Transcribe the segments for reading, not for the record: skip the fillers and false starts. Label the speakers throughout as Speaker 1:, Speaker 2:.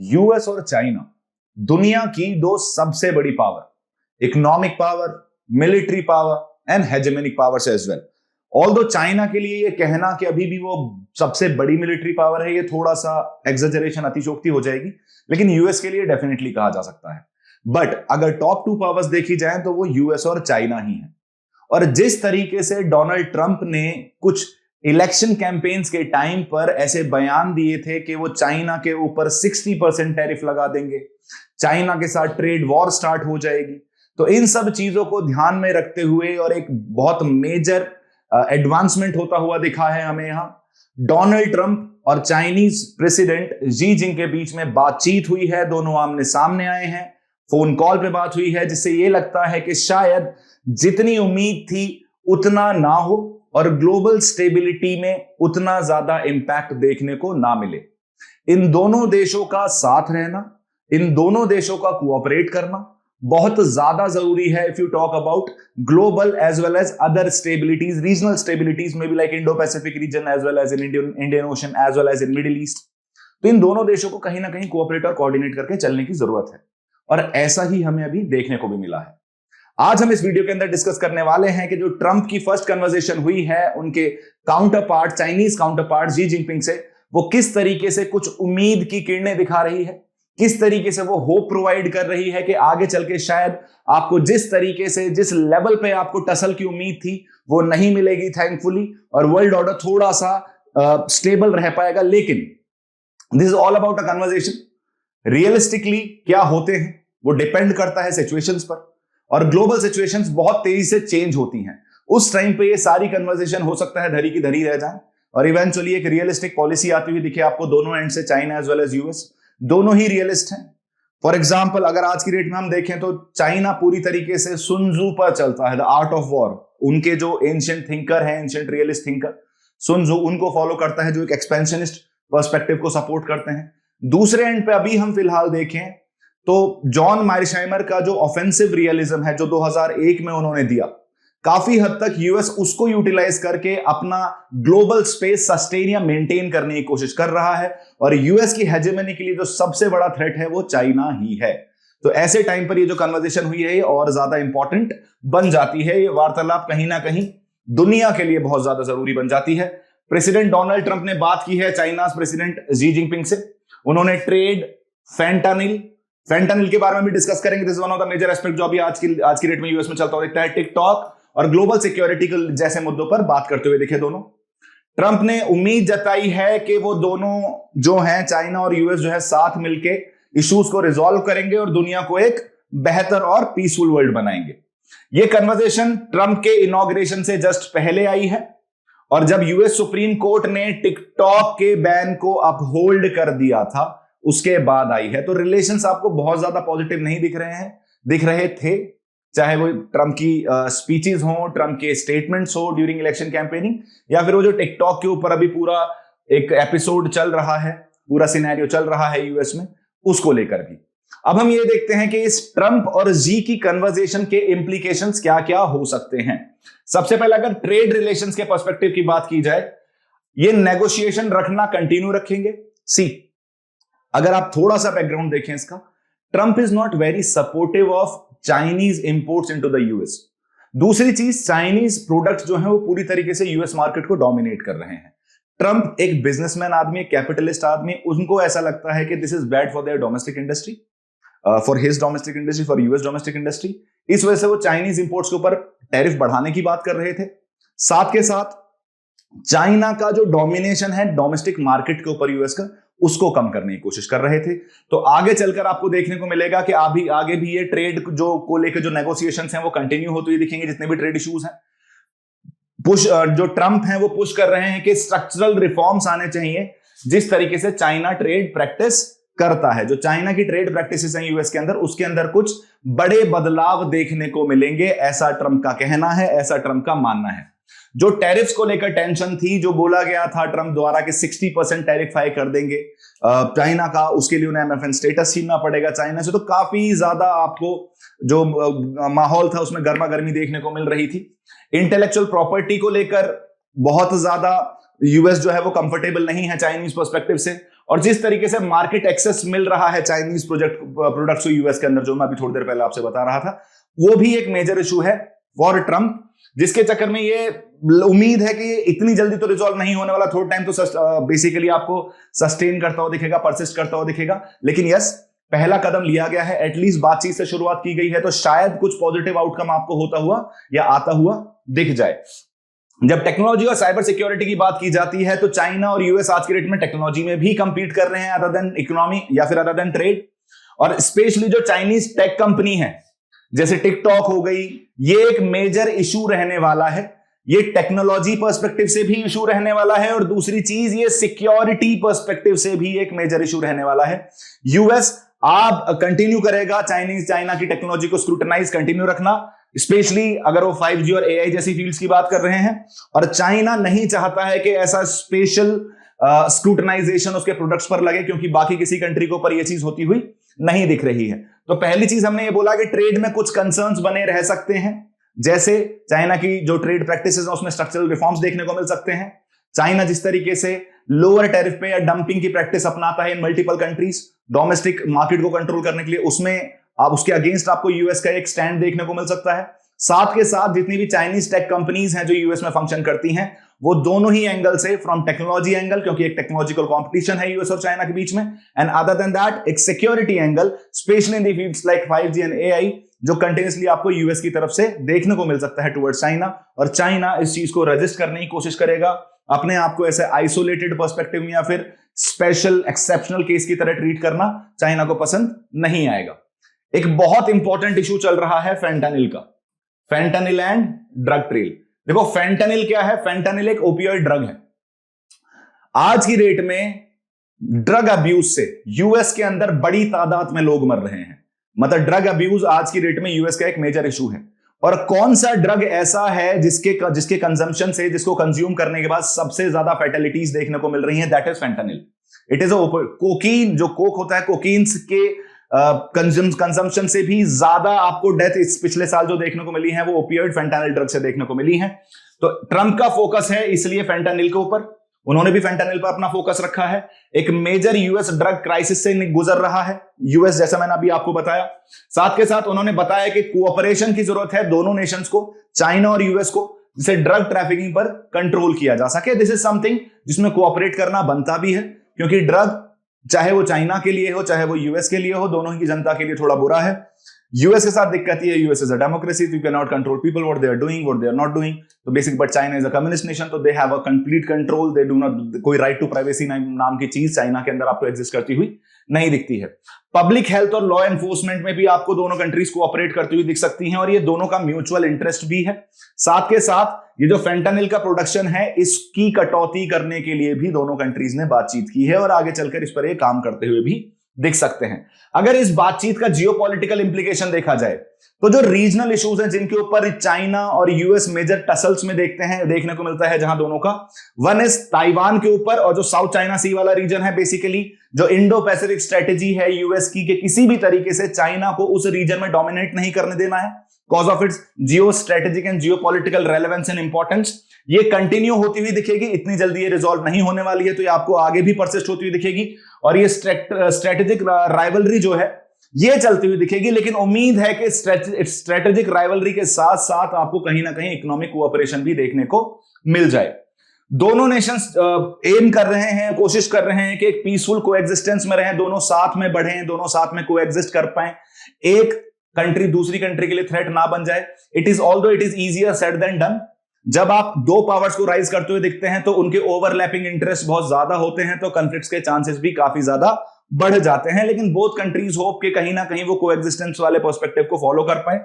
Speaker 1: US और China दुनिया की दो सबसे बड़ी power, economic power, military power and hegemonic powers as well. Although China के लिए ये कहना कि अभी भी वो सबसे बड़ी मिलिट्री पावर है, ये थोड़ा सा एग्जेजरेशन, अतिशोक्ति हो जाएगी, लेकिन यूएस के लिए डेफिनेटली कहा जा सकता है। बट अगर टॉप टू पावर्स देखी जाए तो वो यूएस और चाइना ही है। और जिस तरीके से डोनाल्ड ट्रंप ने कुछ इलेक्शन कैंपेन्स के टाइम पर ऐसे बयान दिए थे कि वो चाइना के ऊपर 60% टैरिफ लगा देंगे, चाइना के साथ ट्रेड वॉर स्टार्ट हो जाएगी, तो इन सब चीजों को ध्यान में रखते हुए और एक बहुत मेजर एडवांसमेंट होता हुआ दिखा है हमें यहां। डोनाल्ड ट्रंप और चाइनीज प्रेसिडेंट शी जिनपिंग के बीच में बातचीत हुई है, दोनों आमने सामने आए हैं, फोन कॉल पे बात हुई है, जिससे ये लगता है कि शायद जितनी उम्मीद थी उतना ना हो और ग्लोबल स्टेबिलिटी में उतना ज्यादा इंपैक्ट देखने को ना मिले। इन दोनों देशों का साथ रहना, इन दोनों देशों का कोऑपरेट करना बहुत ज्यादा जरूरी है if you talk about global as well as other stabilities, regional stabilities में भी, like Indo Pacific region as well as in Indian Ocean as well as in Middle East. तो इन दोनों देशों को कहीं ना कहीं कोऑपरेट और कोऑर्डिनेट करके चलने की जरूरत है, और ऐसा ही हमें अभी देखने को भी मिला है। आज हम इस वीडियो के अंदर डिस्कस करने वाले हैं कि जो ट्रंप की फर्स्ट कन्वर्सेशन हुई है उनके counter part, Chinese counter part Xi Jinping से, वो किस तरीके से कुछ उम्मीद की किरणें दिखा रही है, किस तरीके से वो होप प्रोवाइड कर रही है कि आगे चल के शायद आपको जिस तरीके से, जिस लेवल पे आपको टसल की उम्मीद थी वो नहीं मिलेगी थैंकफुली, और वर्ल्ड ऑर्डर थोड़ा सा स्टेबल रह पाएगा। लेकिन this is all about a conversation. Realistically क्या होते हैं वो डिपेंड करता है सिचुएशंस पर, और ग्लोबल सिचुएशंस बहुत तेजी से चेंज होती हैं। उस टाइम पे ये सारी कन्वर्सेशन हो सकता है धरी की धरी रह जाए और इवेंचुअली एक रियलिस्टिक पॉलिसी आती हुई दिखे आपको दोनों एंड से, China as well as US, दोनों ही रियलिस्ट हैं। फॉर एग्जाम्पल अगर आज की डेट में हम देखें तो चाइना पूरी तरीके से सुन त्सू पर चलता है, द आर्ट ऑफ वॉर। उनके जो एंशिएंट थिंकर हैं, एंशिएंट रियलिस्ट थिंकर सुन त्सू, उनको फॉलो करता है, जो एक एक्सपेंशनिस्ट पर्सपेक्टिव को सपोर्ट करते हैं। दूसरे एंड पे अभी हम फिलहाल देखें तो जॉन मार्शाइमर का जो ऑफेंसिव रियलिज्म है, जो 2001 में उन्होंने दिया, काफी हद तक यूएस उसको यूटिलाइज करके अपना ग्लोबल स्पेस सस्टेन या मेंटेन करने की कोशिश कर रहा है, और यूएस की हेजेमनी के लिए जो सबसे बड़ा थ्रेट है वो चाइना ही है। तो ऐसे टाइम पर ये जो कन्वर्सेशन हुई है ये और ज्यादा इंपॉर्टेंट बन जाती है, ये वार्तालाप कहीं ना कहीं दुनिया के लिए बहुत ज्यादा जरूरी बन जाती है। प्रेसिडेंट डोनाल्ड ट्रंप ने बात की है चाइना प्रेसिडेंट शी जिनपिंग से। उन्होंने ट्रेड, फेंटानिल के बारे में भी डिस्कस करेंगे। This is one of the major aspect जो अभी आज की डेट में यूएस में चलता हुआ दिखता है। टिकटॉक और ग्लोबल सिक्योरिटी के जैसे मुद्दों पर बात करते हुए दिखे दोनों। ट्रंप ने उम्मीद जताई है कि वो दोनों जो हैं, चाइना और यूएस, जो है साथ मिलके इश्यूज को रिजॉल्व करेंगे और दुनिया को एक बेहतर और पीसफुल वर्ल्ड बनाएंगे। ये कन्वर्सेशन ट्रंप के इनॉग्रेशन से जस्ट पहले आई है, और जब यूएस सुप्रीम कोर्ट ने टिकटॉक के बैन को अपहोल्ड कर दिया था उसके बाद आई है। तो रिलेशंस आपको बहुत ज्यादा पॉजिटिव नहीं दिख रहे थे, चाहे वो ट्रंप की स्पीचेस हो, ट्रंप के स्टेटमेंट्स हो ड्यूरिंग इलेक्शन कैंपेनिंग, या फिर वो जो टिकटॉक के ऊपर अभी पूरा एक एपिसोड चल रहा है, पूरा सिनेरियो चल रहा है यूएस में, उसको लेकर भी। अब हम ये देखते हैं कि इस ट्रंप और जी की कन्वर्सेशन के इंप्लीकेशंस क्या क्या हो सकते हैं। सबसे पहले अगर ट्रेड रिलेशंस के पर्सपेक्टिव की बात की जाए, ये नेगोशिएशन रखना कंटिन्यू रखेंगे। अगर आप थोड़ा सा बैकग्राउंड देखें इसका, Trump is not very supportive of Chinese imports into the US. दूसरी चीज, चाइनीज प्रोडक्ट्स जो हैं वो पूरी तरीके से यूएस मार्केट को डोमिनेट कर रहे हैं। ट्रंप एक बिजनेसमैन आदमी, एक कैपिटलिस्ट आदमी, उनको ऐसा लगता है कि this is bad for their domestic industry, for his domestic industry, for US domestic industry. इस वजह से वो चाइनीज इंपोर्ट्स के ऊपर टैरिफ बढ़ाने की बात कर रहे थे। साथ के साथ चाइना का जो डोमिनेशन है डोमेस्टिक मार्केट के ऊपर यूएस का, उसको कम करने की कोशिश कर रहे थे। तो आगे चलकर आपको देखने को मिलेगा कि आगे भी ये ट्रेड जो को लेकर जो नेगोशिएशंस हैं वो कंटिन्यू होते हुए दिखेंगे। जितने भी ट्रेड इश्यूज हैं, जो ट्रंप हैं वो पुश कर रहे हैं कि स्ट्रक्चरल रिफॉर्म्स आने चाहिए, जिस तरीके से चाइना ट्रेड प्रैक्टिस करता है। जो चाइना की ट्रेड प्रैक्टिसेस हैं यूएस के अंदर, उसके अंदर कुछ बड़े बदलाव देखने को मिलेंगे, ऐसा ट्रंप का कहना है, ऐसा ट्रंप का मानना है। जो टैरिफ्स को लेकर टेंशन थी, जो बोला गया था ट्रंप द्वारा कि 60% टैरिफ हाई कर देंगे चाइना का, उसके लिए उन्हें एमएफएन स्टेटस छीनना पड़ेगा चाइना से, तो काफी ज्यादा आपको जो माहौल था उसमें गर्मा गर्मी देखने को मिल रही थी। इंटेलेक्चुअल प्रॉपर्टी को लेकर बहुत ज्यादा यूएस जो है वो कंफर्टेबल नहीं है चाइनीज पर्सपेक्टिव से, और जिस तरीके से मार्केट एक्सेस मिल रहा है चाइनीज प्रोडक्ट्स को यूएस के अंदर, जो मैं अभी थोड़ी देर पहले आपसे बता रहा था, वो भी एक मेजर इशू है फॉर ट्रंप, जिसके चक्कर में ये उम्मीद है कि ये इतनी जल्दी तो रिजॉल्व नहीं होने वाला, थोड़ा टाइम तो बेसिकली आपको सस्टेन करता हुआ दिखेगा, परसिस्ट करता हुआ दिखेगा। लेकिन यस, पहला कदम लिया गया है, एटलीस्ट बातचीत से शुरुआत की गई है, तो शायद कुछ पॉजिटिव आउटकम आपको होता हुआ या आता हुआ दिख जाए। जब टेक्नोलॉजी और साइबर सिक्योरिटी की बात की जाती है तो चाइना और यूएस आज के डेट में टेक्नोलॉजी में भी कंपीट कर रहे हैं अदर देन इकोनॉमी या फिर अदर देन ट्रेड। और स्पेशली जो चाइनीज टेक कंपनी है जैसे टिकटॉक हो गई, ये एक मेजर इशू रहने वाला है। ये टेक्नोलॉजी पर्सपेक्टिव से भी इशू रहने वाला है और दूसरी चीज ये सिक्योरिटी पर्सपेक्टिव से भी एक मेजर इशू रहने वाला है। यूएस आप कंटिन्यू करेगा चाइना की टेक्नोलॉजी को स्क्रूटनाइज कंटिन्यू रखना, स्पेशली अगर वो 5G और AI जैसी फील्ड्स की बात कर रहे हैं। और चाइना नहीं चाहता है कि ऐसा स्पेशल स्क्रूटनाइजेशन उसके प्रोडक्ट्स पर लगे, क्योंकि बाकी किसी कंट्री के ऊपर ये चीज होती हुई नहीं दिख रही है। तो पहली चीज हमने ये बोला कि ट्रेड में कुछ कंसर्न्स बने रह सकते हैं, जैसे चाइना की जो ट्रेड प्रैक्टिसेस है उसमें स्ट्रक्चरल रिफॉर्म्स देखने को मिल सकते हैं। चाइना जिस तरीके से लोअर टैरिफ पे या डंपिंग की प्रैक्टिस अपनाता है इन मल्टीपल कंट्रीज डोमेस्टिक मार्केट को कंट्रोल करने के लिए, उसमें आप उसके अगेंस्ट आपको यूएस का एक स्टैंड देखने को मिल सकता है। साथ के साथ जितनी भी चाइनीज टेक कंपनीज हैं जो यूएस में फंक्शन करती हैं, वो दोनों ही एंगल से, फ्रॉम टेक्नोलॉजी एंगल, क्योंकि एक टेक्नोलॉजिकल कंपटीशन है यूएस और चाइना के बीच में, एंड अदर देन दैट एक security angle, specially in the fields like 5G and AI, जो कंटिन्यूअसली आपको यूएस की तरफ से देखने को मिल सकता है टुवर्ड्स चाइना। और चाइना इस चीज को रेजिस्ट करने की कोशिश करेगा, अपने आप को ऐसे आइसोलेटेड पर्सपेक्टिव में या फिर स्पेशल एक्सेप्शनल केस की तरह ट्रीट करना चाइना को पसंद नहीं आएगा। एक बहुत इंपॉर्टेंट इशू चल रहा है फेंटानिल का, फेंटानिल एंड ड्रग ट्रेल। देखो फेंटानिल क्या है? फेंटानिल एक ओपियोइड ड्रग है। आज की डेट में ड्रग अब्यूज से यूएस के अंदर बड़ी तादाद में लोग मर रहे हैं। मतलब ड्रग अब्यूज आज की डेट में यूएस का एक मेजर इशू है। और कौन सा ड्रग ऐसा है जिसके कंजम्पशन से, जिसको कंज्यूम करने के बाद सबसे ज्यादा फैटेलिटीज देखने को मिल रही हैं? That is fentanyl. It is cocaine, जो कोक होता है, कोकीन के कंजम्पशन से भी ज्यादा आपको डेथ इस पिछले साल जो देखने को मिली है वो ओपियोइड फेंटानिल ड्रग से देखने को मिली है। तो ट्रंप का फोकस है इसलिए फेंटानिल के ऊपर, उन्होंने भी फेंटानिल पर अपना फोकस रखा है। एक मेजर यूएस ड्रग क्राइसिस से गुजर रहा है यूएस, जैसा मैंने अभी आपको बताया। साथ के साथ उन्होंने बताया कि कोऑपरेशन की जरूरत है दोनों नेशंस को, चाइना और यूएस को, जिससे ड्रग ट्रैफिकिंग पर कंट्रोल किया जा सके। दिस इज समथिंग जिसमें कोऑपरेट करना बनता भी है, क्योंकि ड्रग चाहे वो चाइना के लिए हो चाहे वो यूएस के लिए हो, दोनों की जनता के लिए थोड़ा बुरा है। यूएस के साथ दिक्कत ये है, US is a democracy, you can not control people what they are doing, what they are not doing. तो basic, but China is a communist nation, तो they have a complete control, they do not, कोई right to privacy नाम की चीज China के अंदर आपको exist करती हुई नहीं दिखती है। पब्लिक हेल्थ और लॉ एनफोर्समेंट में भी आपको दोनों कंट्रीज कोऑपरेट करती हुई दिख सकती हैं, और ये दोनों का म्यूचुअल इंटरेस्ट भी है। साथ के साथ ये जो फेंटानिल का प्रोडक्शन है, इसकी कटौती करने के लिए भी दोनों कंट्रीज ने बातचीत की है, और आगे चलकर इस पर ये काम करते हुए भी दिख सकते हैं। अगर इस बातचीत का जियोपॉलिटिकल इंप्लीकेशन देखा जाए तो जो रीजनल इश्यूज हैं जिनके ऊपर चाइना और यूएस मेजर टसल्स में देखने को मिलता है, जहां दोनों का, वन इज ताइवान के ऊपर, और जो साउथ चाइना सी वाला रीजन है, बेसिकली जो इंडो पैसिफिक स्ट्रेटेजी है यूएस की, कि किसी भी तरीके से चाइना को उस रीजन में डोमिनेट नहीं करने देना है, cause of its geo strategic and Jio political relevance and importance. ये कंटिन्यू होती हुई दिखेगी, इतनी जल्दी ये रिजॉल्व नहीं होने वाली है, तो ये आपको आगे भी परसिस्ट होती हुई दिखेगी, और ये स्ट्रेटेजिक राइवलरी जो है ये चलती हुई दिखेगी। लेकिन उम्मीद है कि स्ट्रेटेजिक राइवलरी के साथ साथ आपको कहीं ना कहीं इकोनॉमिक कोऑपरेशन भी देखने को मिल जाए। दोनों नेशंस एम कर रहे हैं, कोशिश कर रहे हैं कि एक पीसफुल कोएग्जिस्टेंस में रहें, दोनों साथ में बढ़ें, दोनों साथ में कोएग्जिस्ट कर पाएं, एक कंट्री दूसरी कंट्री के लिए थ्रेट ना बन जाए। It is although it is easier said than done. जब आप दो पावर्स को राइज करते हुए दिखते हैं तो उनके ओवरलैपिंग इंटरेस्ट बहुत ज्यादा होते हैं, तो कॉन्फ्लिक्ट्स के चांसेस भी काफी ज्यादा बढ़ जाते हैं। लेकिन बोथ कंट्रीज होप के कहीं ना कहीं वो कोएग्जिस्टेंस वाले पर्सपेक्टिव को फॉलो कर पाए,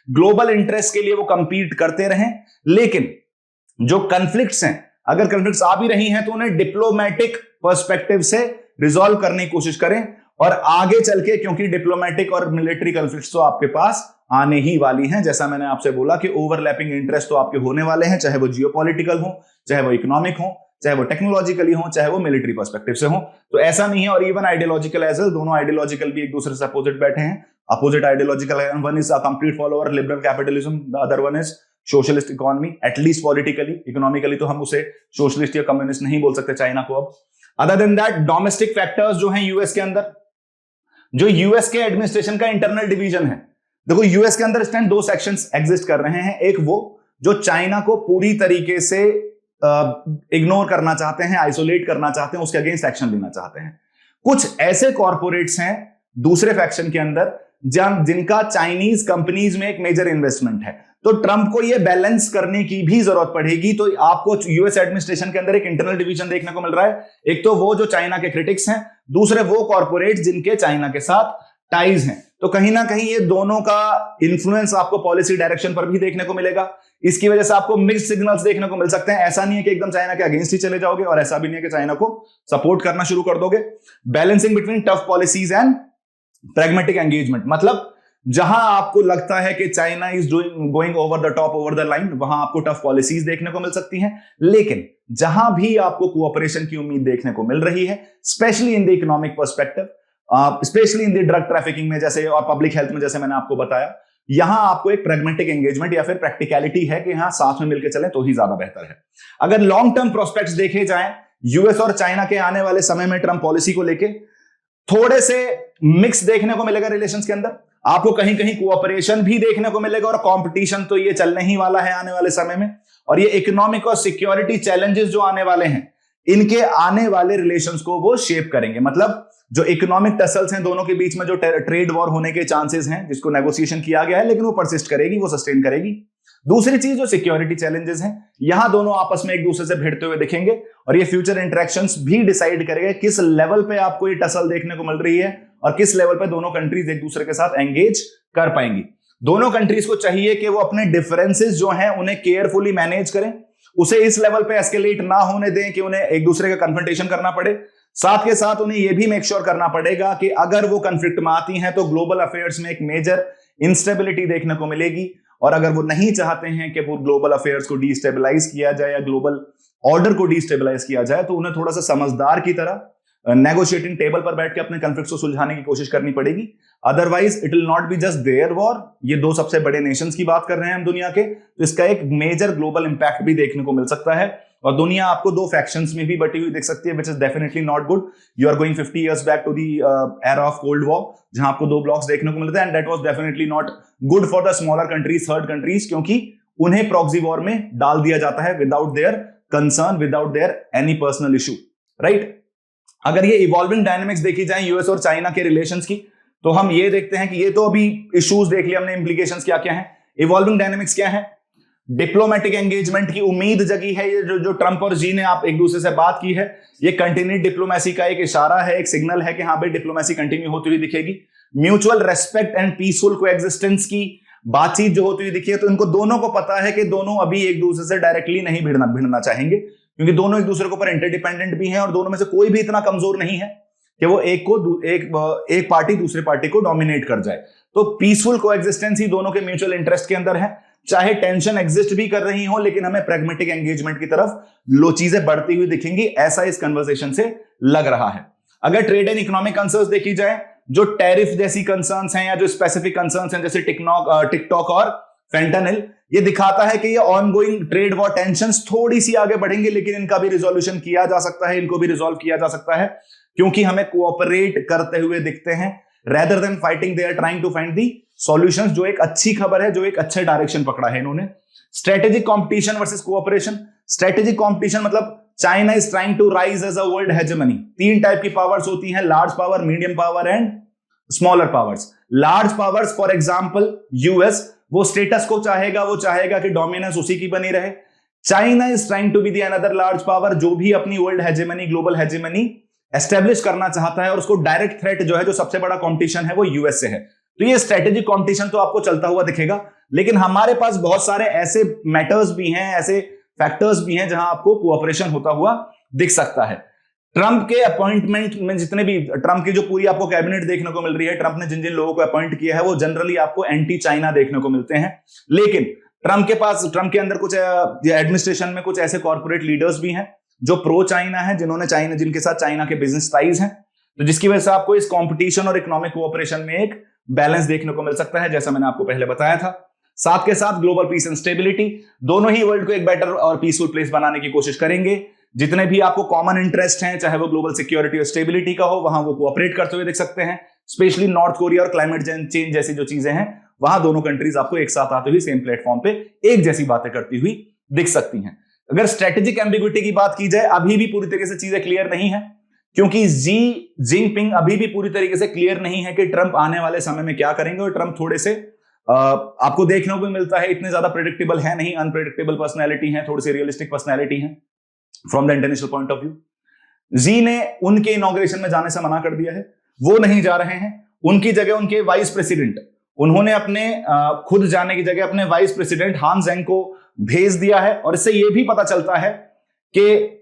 Speaker 1: ग्लोबल इंटरेस्ट के लिए वो कंपीट करते रहें। लेकिन जो कॉन्फ्लिक्ट्स हैं, अगर कॉन्फ्लिक्ट्स आ भी रही हैं तो उन्हें डिप्लोमेटिक पर्सपेक्टिव से रिजॉल्व करने की कोशिश करें, और आगे चल के, क्योंकि डिप्लोमेटिक और मिलिट्री कॉन्फ्लिक्ट्स तो आपके पास आने ही वाली हैं। जैसा मैंने आपसे बोला कि ओवरलैपिंग इंटरेस्ट तो आपके होने वाले हैं, चाहे वो जियोपॉलिटिकल हो, चाहे वो इकोनॉमिक हो, चाहे वो टेक्नोलॉजिकली हो, चाहे वो मिलिट्री पर्सपेक्टिव से हो। तो ऐसा नहीं है, और इवन आइडियोलॉजिकल एज वेल, दोनों आइडियोलॉजिकल भी एक दूसरे से अपोजिट बैठे हैं। Opposite ideological, one is a complete follower liberal capitalism, the other one is socialist economy, at least politically. Economically तो हम उसे सोशलिस्ट या कम्युनिस्ट नहीं बोल सकते चाइना को अब। Other than that domestic factors जो हैं यूएस के अंदर, जो यूएस के एडमिनिस्ट्रेशन का इंटरनल डिवीजन है, देखो यूएस के अंदर इस टाइम दो सेक्शंस एग्जिस्ट कर रहे हैं। एक वो जो चाइना को पूरी तरीके से इग्नोर करना चाहते हैं, आइसोलेट करना चाहते हैं, उसके अगेंस्ट एक्शन लेना चाहते हैं। कुछ ऐसे कॉर्पोरेट्स हैं दूसरे फैक्शन के अंदर जिनका चाइनीज कंपनीज में एक मेजर इन्वेस्टमेंट है। तो ट्रंप को यह बैलेंस करने की भी जरूरत पड़ेगी। तो आपको यूएस एडमिनिस्ट्रेशन के अंदर एक इंटरनल डिवीजन देखने को मिल रहा है। एक तो वो जो चाइना के क्रिटिक्स हैं, दूसरे वो कॉर्पोरेट्स जिनके चाइना के साथ टाइज हैं। तो कहीं ना कहीं ये दोनों का इन्फ्लुएंस आपको पॉलिसी डायरेक्शन पर भी देखने को मिलेगा। इसकी वजह से आपको मिक्स्ड सिग्नल्स देखने को मिल सकते हैं। ऐसा नहीं है कि एकदम चाइना के अगेंस्ट ही चले जाओगे और ऐसा भी नहीं है कि चाइना को सपोर्ट करना शुरू कर दोगे। Balancing between tough policies and pragmatic engagement, मतलब जहां आपको लगता है कि China is going over the top, over the line, वहां आपको टफ पॉलिसीज देखने को मिल सकती हैं। लेकिन जहां भी आपको कोऑपरेशन की उम्मीद देखने को मिल रही है, specially in the economic perspective, specially in the drug trafficking में जैसे और पब्लिक हेल्थ में, जैसे मैंने आपको बताया, यहां आपको एक प्रैग्मेटिक एंगेजमेंट या फिर प्रैक्टिकलिटी है कि यहां साथ में मिलकर चलें तो ही ज्यादा बेहतर है। अगर लॉन्ग टर्म प्रोस्पेक्ट्स देखे जाएं यूएस और चाइना के आने वाले समय में ट्रम्प पॉलिसी को लेके थोड़े से मिक्स देखने को मिलेगा रिलेशंस के अंदर। आपको कहीं कहीं कोऑपरेशन भी देखने को मिलेगा और कंपटीशन तो ये चलने ही वाला है आने वाले समय में। और ये इकोनॉमिक और सिक्योरिटी चैलेंजेस जो आने वाले हैं, इनके आने वाले रिलेशंस को वो शेप करेंगे। मतलब जो इकोनॉमिक टसल्स हैं दोनों के बीच में, जो ट्रेड वॉर होने के चांसेस हैं, जिसको नेगोशिएशन किया गया है लेकिन वो परसिस्ट करेगी, वो सस्टेन करेगी। दूसरी चीज जो सिक्योरिटी चैलेंजेस हैं, यहां दोनों आपस में एक दूसरे से भिड़ते हुए दिखेंगे और ये फ्यूचर इंटरेक्शंस भी डिसाइड करेंगे किस लेवल पे आपको ये टसल देखने को मिल रही है और किस लेवल पे दोनों कंट्रीज एक दूसरे के साथ एंगेज कर पाएंगी। दोनों कंट्रीज को चाहिए कि वो अपने डिफरेंसेस जो हैं उन्हें केयरफुली मैनेज करें, उसे इस लेवल पे एस्केलेट ना होने दें कि उन्हें एक दूसरे का कन्फ्रंटेशन करना पड़े। साथ के साथ उन्हें यह भी मेक श्योर करना पड़ेगा कि अगर वो कन्फ्लिक्ट में आती हैं तो ग्लोबल अफेयर्स में एक मेजर इंस्टेबिलिटी देखने को मिलेगी। और अगर वो नहीं चाहते हैं कि वो ग्लोबल अफेयर्स को डिस्टेबलाइज किया जाए या ग्लोबल ऑर्डर को डिस्टेबलाइज किया जाए, तो उन्हें थोड़ा सा समझदार की तरह नेगोशिएटिंग टेबल पर बैठ के अपने कॉन्फ्लिक्ट्स को सुलझाने की कोशिश करनी पड़ेगी। Otherwise it will not be just there war. ये दो सबसे बड़े नेशंस की बात कर रहे हैं हम दुनिया के, तो इसका एक मेजर ग्लोबल इंपैक्ट भी देखने को मिल सकता है। और दुनिया आपको दो फैक्शंस में भी बटी हुई दिख सकती है, which is definitely not good. You are going 50 years back to the era of cold war, जहां आपको दो ब्लॉक्स देखने को मिलते हैं, and that was definitely not good for the smaller countries, third countries, क्योंकि उन्हें प्रॉक्सी वॉर में डाल दिया जाता है without their concern, without their any personal issue, right. अगर ये इवॉल्विंग डायनेमिक्स देखी जाए यूएस और चाइना के रिलेशंस की, तो हम ये देखते हैं कि ये तो अभी इश्यूज देख लिया हमने, इंप्लीकेशंस क्या क्या है। इवॉल्विंग डायनेमिक्स क्या है? डिप्लोमेटिक एंगेजमेंट की उम्मीद जगी है। ये जो ट्रंप और जी ने आप एक दूसरे से बात की है, ये कंटिन्यूड डिप्लोमेसी का एक इशारा है, एक सिग्नल है कि हाँ भाई डिप्लोमेसी कंटिन्यू होती हुई दिखेगी। Mutual respect and peaceful coexistence की बातचीत जो होती हुई दिखी है, तो इनको दोनों को पता है कि दोनों अभी एक दूसरे से डायरेक्टली नहीं भिड़ना चाहेंगे, क्योंकि दोनों एक दूसरे के ऊपर इंटरडिपेंडेंट भी हैं और दोनों में से कोई भी इतना कमजोर नहीं है कि वो एक पार्टी दूसरे पार्टी को डोमिनेट कर जाए। तो पीसफुल कोएग्जिस्टेंस ही दोनों के म्यूचुअल इंटरेस्ट के अंदर है। चाहे टेंशन एग्जिस्ट भी कर रही हो, लेकिन हमें प्रैग्मेटिक एंगेजमेंट की तरफ लो चीजें बढ़ती हुई दिखेंगी, ऐसा इस कन्वर्सेशन से लग रहा है। अगर ट्रेड एंड इकोनॉमिक कंसर्न्स देखी जाए, जो टैरिफ जैसी कंसर्न्स हैं या जो स्पेसिफिक कंसर्न्स हैं जैसे टिकटॉक और फेंटानिल, ये दिखाता है कि ये ऑनगोइंग ट्रेड वॉर टेंशंस थोड़ी सी आगे बढ़ेंगे, लेकिन इनका भी रिजोल्यूशन किया जा सकता है, इनको भी रिजोल्व किया जा सकता है, क्योंकि हमें कोऑपरेट करते हुए दिखते हैं। Rather than fighting, they are trying to find the solutions, जो एक अच्छी खबर है, जो एक अच्छे डायरेक्शन पकड़ा है इन्होंने। Strategic competition versus cooperation. Strategic competition मतलब China is trying to rise as a world hegemony. तीन टाइप की पावर्स होती हैं, large power, medium power and smaller powers. Large powers for example US, वो स्टेटस को चाहेगा, वो चाहेगा कि डोमिनेंस उसी की बनी रहे। China is trying to be the another large power, जो भी अपनी world hegemony, global hegemony establish करना चाहता है, और उसको डायरेक्ट थ्रेट जो है, जो सबसे बड़ा कंपटीशन है, वो यूएस से है। तो ये स्ट्रेटेजिक कंपटीशन तो आपको चलता हुआ दिखेगा, लेकिन हमारे पास बहुत सारे ऐसे मैटर्स भी हैं, ऐसे फैक्टर्स भी हैं जहां आपको कोऑपरेशन होता हुआ दिख सकता है। ट्रंप के अपॉइंटमेंट में जितने भी, ट्रंप की जो पूरी आपको कैबिनेट देखने को मिल रही है, ट्रंप ने जिन जिन लोगों को अपॉइंट किया है, वो जनरली आपको एंटी चाइना देखने को मिलते हैं। लेकिन ट्रंप के अंदर कुछ एडमिनिस्ट्रेशन में कुछ ऐसे कॉर्पोरेट लीडर्स भी हैं जो प्रो चाइना है, जिनके साथ चाइना के बिजनेस टाइज हैं, तो जिसकी वजह से आपको इस कंपटीशन और इकोनॉमिक कोऑपरेशन में एक बैलेंस देखने को मिल सकता है, जैसा मैंने आपको पहले बताया था। साथ के साथ ग्लोबल पीस एंड स्टेबिलिटी, दोनों ही वर्ल्ड को एक बेटर और पीसफुल प्लेस बनाने की कोशिश करेंगे। जितने भी आपको कॉमन इंटरेस्ट हैं, चाहे वो ग्लोबल सिक्योरिटी और स्टेबिलिटी का हो, वहां वो कोऑपरेट करते हुए दिख सकते हैं। स्पेशली नॉर्थ कोरिया और क्लाइमेट चेंज जैसी जो चीजें हैं, वहां दोनों कंट्रीज आपको एक साथ आते हुए सेम प्लेटफॉर्म पे एक जैसी बातें करती हुई दिख सकती हैं। अगर स्ट्रेटेजिक एम्बिग्विटी की बात की जाए, अभी भी पूरी तरीके से चीजें क्लियर नहीं है, क्योंकि जी जिनपिंग अभी भी पूरी तरीके से क्लियर नहीं है कि ट्रंप आने वाले समय में क्या करेंगे। और ट्रंप थोड़े से आपको देखने को भी मिलता है इतने ज्यादा प्रेडिक्टेबल है नहीं, अनप्रेडिक्टेबल पर्सनैलिटी है, थोड़ी सी रियलिस्टिक पर्सनैलिटी है from the international point of view. जी ने उनके इनॉग्रेशन में जाने से मना कर दिया है, वो नहीं जा रहे हैं। उनकी जगह उनके वाइस प्रेसिडेंट, उन्होंने अपने खुद जाने की जगह अपने वाइस प्रेसिडेंट हान जेंग को भेज दिया है। और इससे यह भी पता चलता है कि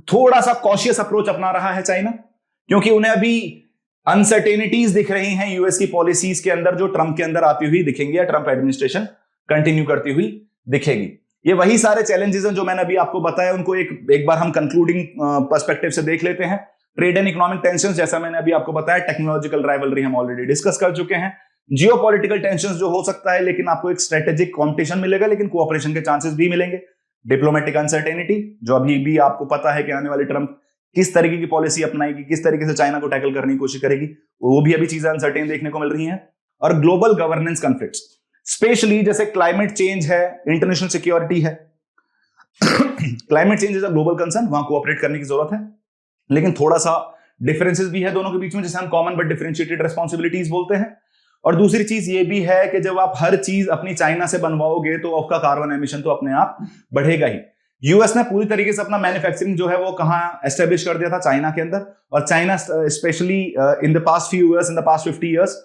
Speaker 1: थोड़ा सा कॉशियस अप्रोच अपना रहा है चाइना, क्योंकि उन्हें अभी अनसर्टेनिटीज दिख रही हैं यूएस की पॉलिसीज के अंदर, जो ट्रंप के अंदर आती हुई दिखेंगी या ट्रंप एडमिनिस्ट्रेशन कंटिन्यू करती हुई दिखेगी। ये वही सारे चैलेंजेस हैं जो मैंने अभी आपको बताया, उनको एक बार हम कंक्लूडिंग पर्सपेक्टिव से देख लेते हैं। ट्रेड एंड इकोनॉमिक टेंशंस, जैसा मैंने अभी आपको बताया, टेक्नोलॉजिकल राइवलरी हम ऑलरेडी डिस्कस कर चुके हैं। जियोपॉलिटिकल टेंशंस जो हो सकता है, लेकिन आपको एक स्ट्रेटेजिक कॉम्पिटिशन मिलेगा, लेकिन कोऑपरेशन के चांसेस भी मिलेंगे। डिप्लोमेटिक अनसर्टेनिटी, जो अभी भी आपको पता है कि आने वाले ट्रंप किस तरीके की पॉलिसी अपनाएगी, किस तरीके से चाइना को टैकल करने की कोशिश करेगी, वो भी अभी चीजें अनसर्टेन देखने को मिल रही हैं। और ग्लोबल गवर्नेंस कॉन्फ्लिक्ट्स, स्पेशली जैसे क्लाइमेट चेंज है, इंटरनेशनल सिक्योरिटी है। Climate change is a global concern, वहां कोऑपरेट करने की जरूरत है, लेकिन थोड़ा सा डिफरेंसेस भी है दोनों के बीच में, जिसे हम कॉमन बट डिफरेंशिएटेड रिस्पांसिबिलिटीज बोलते हैं। और दूसरी चीज ये भी है कि जब आप हर चीज अपनी चाइना से बनवाओगे तो आपका कार्बन एमिशन तो अपने आप बढ़ेगा ही। यूएस ने पूरी तरीके से अपना मैन्युफैक्चरिंग जो है वो कहां एस्टेब्लिश कर दिया था, चाइना के अंदर। और China specially in the past few years, in the past 50 years,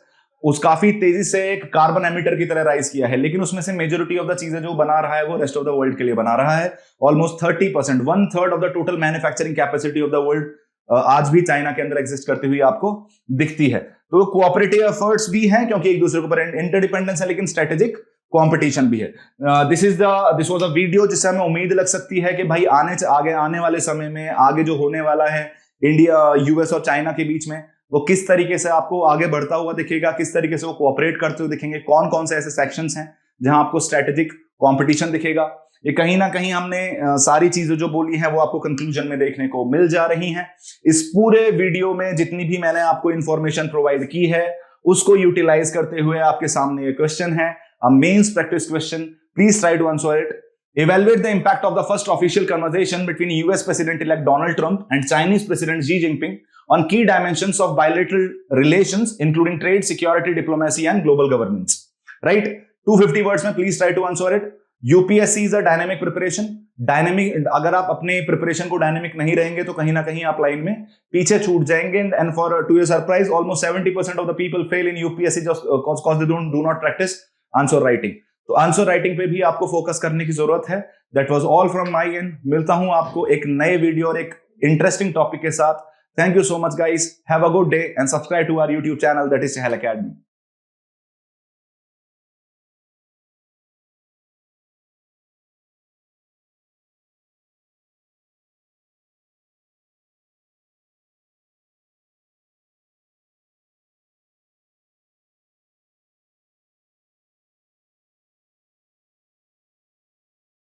Speaker 1: उस काफी तेजी से एक कार्बन एमिटर की तरह राइज किया है। लेकिन उसमें से मेजोरिटी ऑफ द चीजें जो बना रहा है वो रेस्ट ऑफ द वर्ल्ड के लिए बना रहा है। Almost 30%, 1/3 of the total manufacturing capacity of the world आज भी चाइना के अंदर एग्जिस्ट करती हुई आपको दिखती है। तो कोऑपरेटिव एफर्ट्स भी हैं, क्योंकि एक दूसरे के ऊपर इंटरडिपेंडेंस है, लेकिन स्ट्रेटेजिक कंपटीशन भी है। दिस वाज अ वीडियो जिससे हमें उम्मीद लग सकती है कि भाई आने वाले समय में आगे जो होने वाला है इंडिया, यूएस और चाइना के बीच में, वो किस तरीके से आपको आगे बढ़ता हुआ दिखेगा, किस तरीके से वो कोऑपरेट करते हुए दिखेंगे, कौन कौन से ऐसे सेक्शंस हैं जहां आपको स्ट्रेटेजिक कंपटीशन दिखेगा। ये कहीं ना कहीं हमने सारी चीजें जो बोली हैं वो आपको कंक्लूजन में देखने को मिल जा रही हैं। इस पूरे वीडियो में जितनी भी मैंने आपको इंफॉर्मेशन प्रोवाइड की है, उसको यूटिलाइज करते हुए आपके सामने ये क्वेश्चन है, a mains practice question. Please try to answer it. Evaluate the impact of the first official conversation between US President-elect Donald Trump and Chinese President Xi Jinping on key dimensions of bilateral relations, including trade, security, diplomacy, and global governance. Right? 250 words में please try to answer it. UPSC is a dynamic preparation. अगर आप अपने preparation को dynamic नहीं रहेंगे तो कहीं ना कहीं आप लाइन में पीछे छूट जाएंगे। And for to your surprise, almost 70% of the people fail in UPSC just because they do not practice answer writing. तो आंसर राइटिंग पे भी आपको फोकस करने की जरूरत है। That was all from my end. मिलता हूं आपको एक नए वीडियो और एक इंटरेस्टिंग टॉपिक के साथ। Thank you so much guys, have a good day and subscribe to our YouTube channel that is Chahal academy.